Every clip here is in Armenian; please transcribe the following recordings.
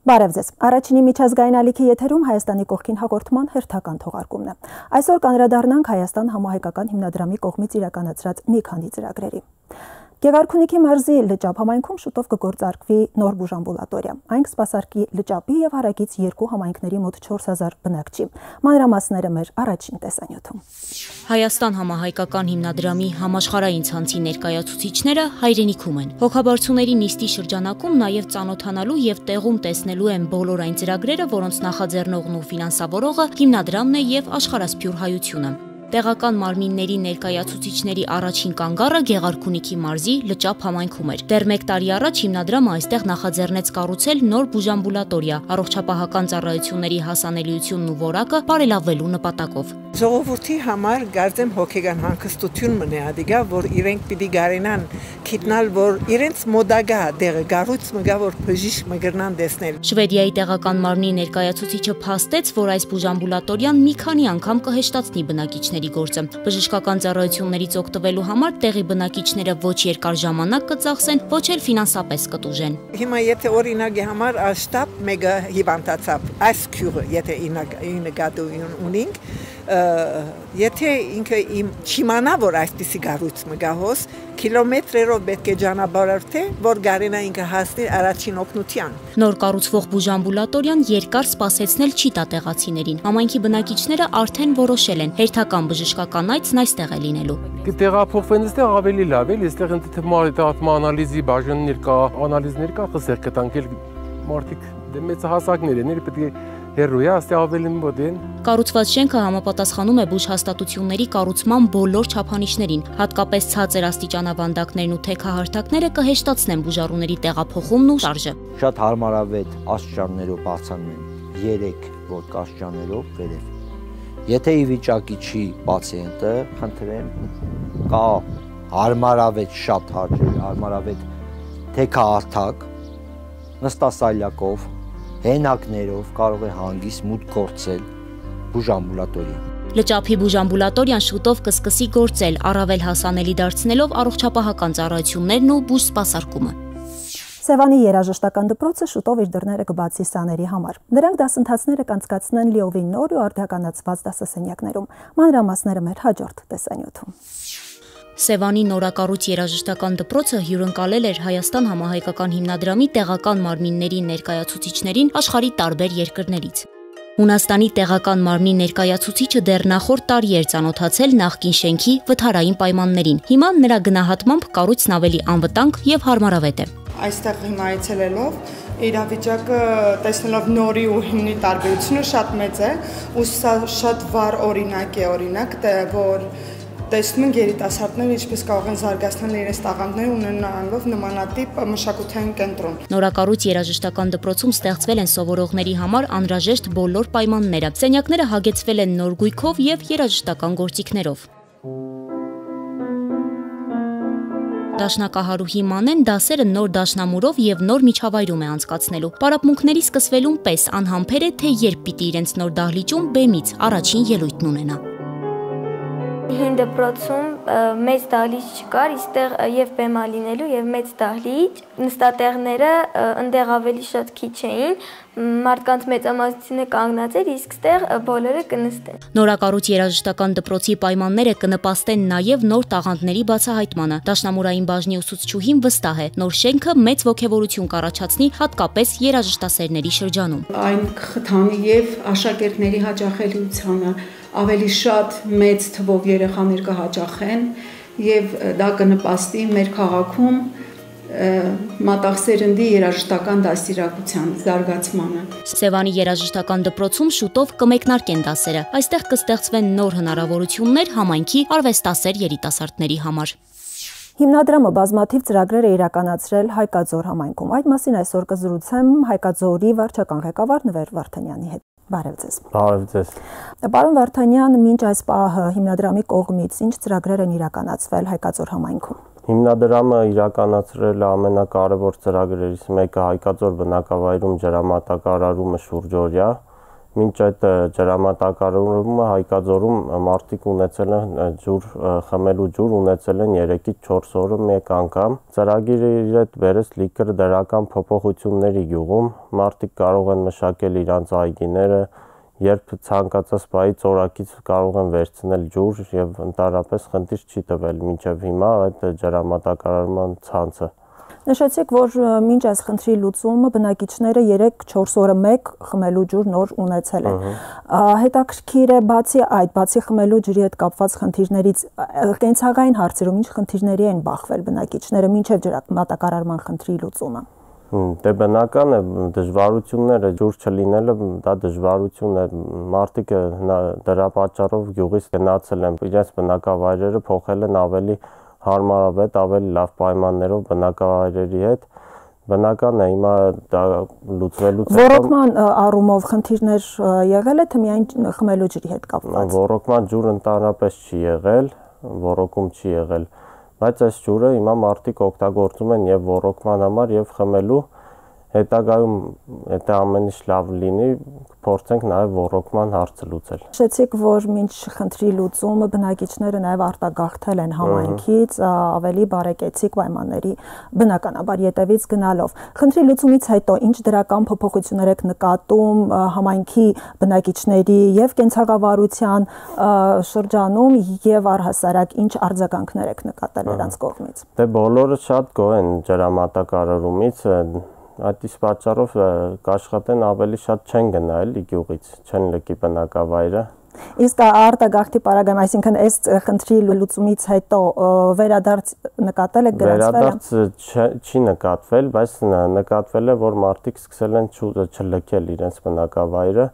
Բարև ձեզ։ Առաջինի միջազգային ալիքի եթերում Հայաստանի կողքին հաղորդման հերթական թողարկումն է։ Այսօր կանդրադառնանք Հայաստան համահայկական հիմնադրամի կողմից իրականացրած մի քանի ծրագրերի։ Գեղարքունիքի մարզի լճապ համայնքում շուտով կգործարկվի նոր բուժամբուլատորիա։ Այն կսպասարկի լճապի եւ հարակից երկու համայնքների մոտ 4000 բնակչի։ Մանրամասները մեր առաջին տեսանյութում։ Հայաստան համահայկական հիմնադրամի համաշխարհային ցանցի ներկայացուցիչները հայրենիքում են։ Հոգաբարձուների նիստի շրջանակում նաև ծանոթանալու եւ տեղում տեսնելու են բոլոր այն ծրագրերը, որոնց նախաձեռնողն ու ֆինանսավորողը հիմնադրամն է եւ աշխարհասփյուր հայությունը։ Տեղական մարմինների ներկայացուցիչների առաջին կանգառը Գեղարքունիքի մարզի լճապ համայնքում էր։ Դեռ 1 տարի առաջ հիմնադրամը այստեղ նախաձեռնեց կառուցել նոր բուժամբուլատորիա, առողջապահական ծառայությունների հասանելիությունն ու որակը բարելավելու նպատակով։ Ժողովրդի համար գարձեմ հոգեգան հանգստություն մնե ադիգա, որ իրենք պիտի գարենան քիտնալ, որ իրենց մոդագա դեղը գառույց մգա, որ բժիշկ մգրնան դեսնել։ Շվեդիայի տեղական մարմնի ներկայացուցիչը փաստեց, որ այս բուժամբուլատորիան մի քանի անգամ կհեշտացնի բնակիչների գործը։ Բժշկական ծառայություններից օգտվելու համար տեղի բնակիչները ոչ երկար ժամանակ կծախսեն, ոչ էլ ֆինանսապես կտուժեն։ Հիմա եթե օրինակի համար աշտապ մեգա հիվանդացավ, այս քյուրը եթե ինգադու ունինք, եթե ինքը իմ չիմանա, որ այսպիսի գառույց մգահոս, կիլոմետրերով պետք է ճանապարհորդե, որ գարենա ինքը հասնի առաջին օգնության։ Նոր կառուցվող բուժամբուլատորիան երկար սպասեցնել չի տա տեղացիներին։ Համայնքի բնակիչները արդեն որոշել են հերթական բժշկական այցն այստեղ է լինելու։ Տեղափոխվեն այստեղ ավելի լավ է, այստեղ ընդհանրապես անալիզի բաժաններ կա, անալիզներ կա, խսեր կտանք մարդիկ մեծ հասակներ են, պետք է հերույա աստե ավելի մոտ են։ Կառուցված շենքը համապատասխանում է բուժհաստատությունների կառուցման բոլոր չափանիշներին, հատկապես ցածր աստիճանավանդակներն ու թեքահարթակները կհեշտացնեն բուժառուների տեղափոխումն ու շարժը։ Շատ հարմարավետ աստիճաններով բարձրանում են 3 ոտ աստիճաններով վերև։ Եթե ի վիճակի չի պացիենտը, խնդրեմ, կա հարմարավետ շատ հարմարավետ թեքահարթակ նստասայլակով հենակներով կարող է հանգիստ մուտք գործել բուժամբուլատորիա։ Լճապի բուժամբուլատորիան շուտով կսկսի գործել, առավել հասանելի դարձնելով առողջապահական ծառայություններն ու բուժսպասարկումը։ Սևանի երաժշտական դպրոցը շուտով իր դռները կբացի սաների համար։ Նրանք դասընթացները կանցկացնեն լիովին նոր ու արդիականացված դասասենյակներում։ Մանրամասները մեր հաջորդ տեսանյութում։ Սևանի նորակառույց երաժշտական դպրոցը հյուրընկալել էր Հայաստան համահայկական հիմնադրամի տեղական մարմինների ներկայացուցիչներին աշխարհի տարբեր երկրներից։ Հունաստանի տեղական մարմնի ներկայացուցիչը դեռ նախորդ տարի էր ծանոթացել նախկին շենքի վթարային պայմաններին։ Հիմա նրա գնահատմամբ կառույցն ավելի անվտանգ եւ հարմարավետ է։ Այստեղ հիմա այցելելով իրավիճակը տեսնելով նորի ու հիմնի տարբերությունը շատ մեծ է, ու սա շատ վառ օրինակ է, որ տեսնում են երիտասարդները ինչպես կարող են զարգացնել իրենց տաղանդները ունենալով նմանատիպ մշակութային կենտրոն։ Նորակառույց երաժշտական դպրոցում ստեղծվել են սովորողների համար անհրաժեշտ բոլոր պայմանները։ Սենյակները հագեցվել են նոր գույքով եւ երաժշտական գործիքներով։ Դաշնակահարուհի Մանեն դասերը նոր դաշնամուրով եւ նոր միջավայրում է անցկացնելու։ Պարապմունքների սկսվելուն պես անհամբեր է, թե երբ պիտի իրենց նոր դահլիճում բեմից առաջին ելույթն ունենա։ Հին դպրոցում մեծ դահլիճ չկար, իստեղ եւ բեմա լինելու եւ մեծ դահլիճ, նստատեղները ընդեղ ավելի շատ քիչ էին, մարդկանց մեծամասնությունը կանգնած էր, իսկ ստեղ բոլորը կնստեն։ Նորակառույց երաժշտական դպրոցի պայմանները կնպաստեն նաեւ նոր տաղանդների բացահայտմանը։ Դաշնամուրային բաժնի ուսուցչուհին վստահ է, նոր շենքը մեծ ոգևորություն կառաջացնի հատկապես երաժշտասերների շրջանում։ Այն կխթանի եւ աշակերտների հաճախելիությանը, ավելի շատ մեծ թվով երեխաներ կհաճախեն եւ դա կնպաստի մեր քաղաքում մատաղսերնդի երաժշտական դաստիարակության զարգացմանը։ Սևանի երաժշտական դպրոցում շուտով կմեկնարկեն դասերը։ Այստեղ կստեղծվեն նոր հնարավորություններ համայնքի արվեստասեր երիտասարդների համար։ Հիմնադրամը բազմաթիվ ծրագրեր է իրականացրել Հայկաձոր համայնքում։ Այդ մասին այսօր կզրուցեմ Հայկաձորի վարչական ղեկավար Նվեր Վարդանյանի հետ։ Բարև ձեզ։ Բարև ձեզ։ Պարոն Վարդանյան, մինչ այս պահը հիմնադրամի կողմից ինչ ծրագրեր են իրականացվել Հայկաձոր համայնքում։ Հիմնադրամը իրականացրել է ամենակարևոր ծրագրերից մեկը Հայկաձոր բնակավայրում ջրամատակարարումը շուրջօրյա Մինչ այդ ջրամատակարարումը Հայկաձորում մարդիկ ունեցել են ջուր խմելու ջուր ունեցել են 3-ից 4 օրը մեկ անգամ։ Ծրագիրը իր հետ բերեց լիքը դրական փոփոխությունների գյուղում, մարդիկ կարող են մշակել իրանց այգիները, երբ ցանկացած բայից օրակից կարող են վերցնել ջուր եւ ընդհանրապես խնդիր չի տվել մինչեւ հիմա այդ ջրամատակարարման ցանցը։ Նշեցիք, որ մինչ այս խնդրի լուծումը բնակիչները 3-4 օրը մեկ խմելու ջուր նոր ունեցել են։ Հետաքրքիր է բացի խմելու ջրի հետ կապված խնդիրներից, կենցաղային հարցերում ինչ խնդիրների են բախվել բնակիչները մինչև ջրամատակարարման խնդրի լուծումը։ Դե բնական է դժվարությունները ջուր չլինելը դա դժվարություն է մարդիկ դրա պատճառով գյուղից գնացել են իրենց բնակավայրերը փոխել են ավելի հարմարավետ ավելի լավ պայմաններով բնակավայրերի հետ բնական է հիմա դա լուծվելուց Ոռոգման առումով խնդիրներ եղել է թե միայն խմելու ջրի հետ կապված։ Ոռոգման ջուր ընդհանրապես չի եղել, ոռոգում չի եղել, բայց այս ջուրը հիմա մարդիկ օգտագործում են եւ ոռոգման համար եւ խմելու հետագայում եթե ամեն ինչ լավ լինի փորձենք նաև ոռոգման հարցը լուծել։ Նշեցիք, որ մինչ խնդրի լուծումը բնակիչները նաև արտագաղթել են համայնքից ավելի բարեկեցիկ պայմանների բնականաբար ետևից գնալով։ Խնդրի լուծումից հետո ինչ դրական փոփոխություններ եք նկատում համայնքի բնակիչների եւ կենցաղավարության շրջանում եւ առհասարակ ինչ արձագանքներ եք նկատել նրանց կողմից։ Դե բոլորը շատ գոհ են ջրամատակարարումից Այդ իսկ պատճառով կաշխատեն ավելի շատ չեն գնա էլի գյուղից, չեն լքի բնակավայրը։ Իսկ արտագաղթի պարագայում, այսինքն այս խնդրի լուծումից հետո վերադարձ նկատել եք գրանցվել։ Վերադարձ չի նկատվել, բայց նկատվել է, որ մարդիկ սկսել են չլքել իրենց բնակավայրը։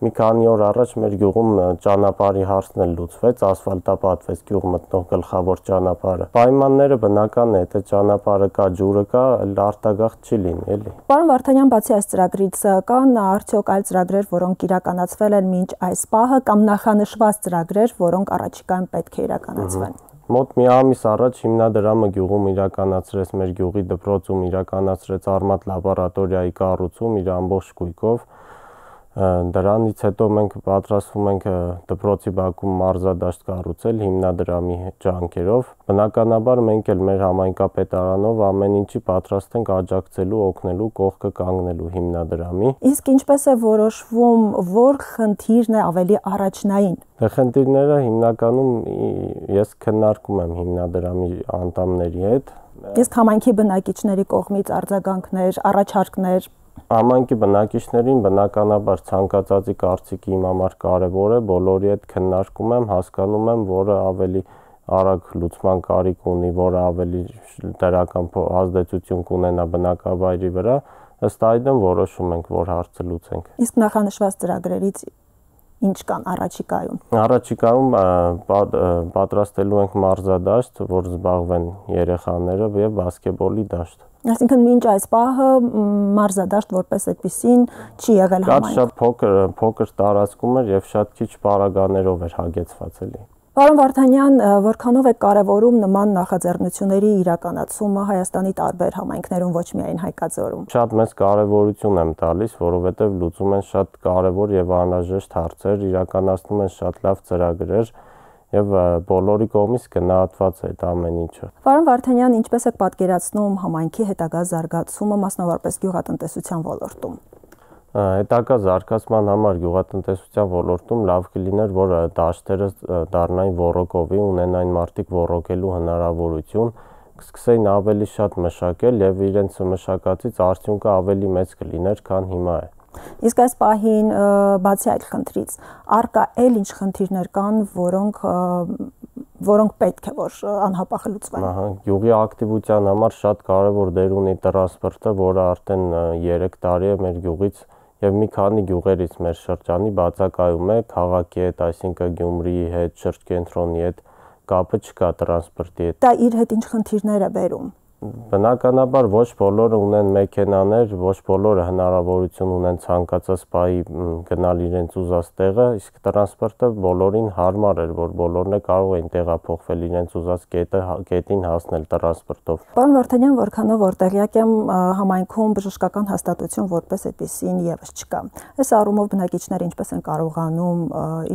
Մի քանի օր առաջ մեր գյուղում ճանապարհի հարցն էլ լուծվեց, ասֆալտապատվեց գյուղ մտնող գլխավոր ճանապարհը։ Պայմանները բնական է, թե ճանապարհը կա, ջուրը կա, արտագաղթ չի լինի, էլի։ Պարոն Վարդանյան, բացի այս ծրագրից կան արդյոք այլ ծրագրեր, որոնք իրականացվել են մինչ այս պահը կամ նախանշված ծրագրեր, որոնք առաջիկայում պետք է իրականացվեն։ Մոտ մի ամիս առաջ հիմնադրամը գյուղում իրականացրեց մեր գյուղի դպրոցում իրականացրեց արմատ լաբորատորիայի կառուցում իր ամբողջ գույքով Դրանից հետո մենք պատրաստվում ենք դպրոցի բակում մարզադաշտ կառուցել հիմնադրամի ջանքերով։ Բնականաբար մենք էլ մեր համայնքապետարանով ամեն ինչի պատրաստ ենք աջակցելու, օգնելու, կողքը կանգնելու հիմնադրամի։ Իսկ ինչպես է որոշվում, որ խնդիրն է ավելի առաջնային։ Դե խնդիրները հիմնականում ես քննարկում եմ հիմնադրամի անդամների հետ։ Իսկ համայնքի բնակիչների կողմից արձագանքներ, առաջարկներ Համայնքի բնակիչներին բնականաբար ցանկացածի կարծիքի իմ համար կարևոր է, բոլորի հետ քննարկում եմ, հասկանում եմ, որը ավելի արագ լուծման կարիք ունի, որը ավելի դրական ազդեցություն կունենա բնակավայրի վրա, ըստ այդմ որոշում ենք, որ հարցը լուծենք։ Իսկ նախանշված ծրագրերից ինչ կան առաջիկայում։ Առաջիկայում պատրաստելու ենք մարզադաշտ, որ զբաղվեն երեխաները եւ բասկետբոլի դաշտ։ Այսինքն մինչ այս պահը մարզադաշտ որպես այդպեսին չի եղել համայնքում։ Շատ փոքր տարածքում էր եւ շատ քիչ պարագաներով էր հագեցված էլի։ Պարոն Վարդանյան, որքանով է կարևորում նման նախաձեռնությունների իրականացումը Հայաստանի տարբեր համայնքներում, ոչ միայն Հայկաձորում։ Շատ մեծ կարևորություն եմ տալիս, որովհետեւ լուծում են շատ կարևոր եւ անհրաժեշտ հարցեր, իրականացնում են շատ լավ ծրագրեր եւ բոլորի կողմից գնահատված է այդ ամեն ինչը։ Պարոն Վարդանյան, ինչպես եք պատկերացնում համայնքի հետագա զարգացումը, մասնավորապես գյուղատնտեսության ոլորտում։ Հետագա զարգացման համար գյուղատնտեսության ոլորտում լավ կլիներ, որ դաշտերը դառնային ոռոգովի, ունենային մարդիկ ոռոգելու հնարավորություն, կսկսեին ավելի շատ մշակել եւ իրենց մշակածից արդյունքը ավելի մեծ կլիներ, քան հիմա է։ Իսկ այս պահին բացի այդ խնդրից, առկա էլ ինչ խնդիրներ կան, որոնք պետք է որ անհապաղ լուծվեն։ Գյուղի ակտիվության համար շատ կարևոր դեր ունի տրանսպորտը, որը արդեն 3 տարի է մեր գյուղից եւ մի քանի գյուղերից մեր շրջանի բացակայում է քաղաքի հետ, այսինքն Գյումրիի հետ, շրջկենտրոնի հետ կապը չկա տրանսպորտի հետ։ Դա իր հետ ինչ խնդիրներ է բերում։ Բնականաբար ոչ բոլորը ունեն մեքենաներ, ոչ բոլորը հնարավորություն ունեն ցանկացած պահի գնալ իրենց ուզած տեղը, իսկ տրանսպորտը բոլորին հարմար էր, որ բոլորն է կարող էին տեղափոխվել իրենց ուզած կետին հասնել տրանսպորտով։ Պարոն Վարդանյան, որքանով որ տեղյակ եմ, համայնքում բժշկական հաստատություն որպես այդպեսին եւս չկա։ Այս առումով բնակիչները ինչպես են կարողանում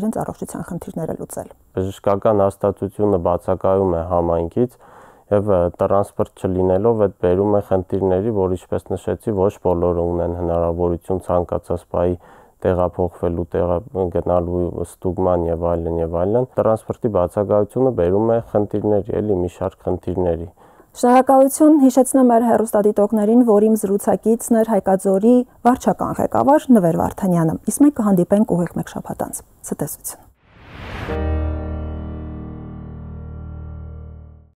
իրենց առողջության խնդիրները լուծել։ Բժշկական հաստատությունը բացակայում է համայնքից եւ տրանսպորտ չլինելով այդ բերում է խնդիրների, որ ինչպես նշեցի, ոչ բոլորը ունեն հնարավորություն ցանկացած պահի տեղափոխվելու, գնալու ստուգման եւ այլն եւ այլն։ Տրանսպորտի բացակայությունը բերում է խնդիրների, էլի մի շարք խնդիրների։ Շնորհակալություն, հիշեցնեմ մեր հեռուստադիտողներին, որ իմ զրուցակիցն էր Հայկաձորի վարչական ղեկավար Նվեր Վարդանյանը։ Իսկ մենք կհանդիպենք ուղիղ մեկ շաբաթ անց։ Ցտեսություն։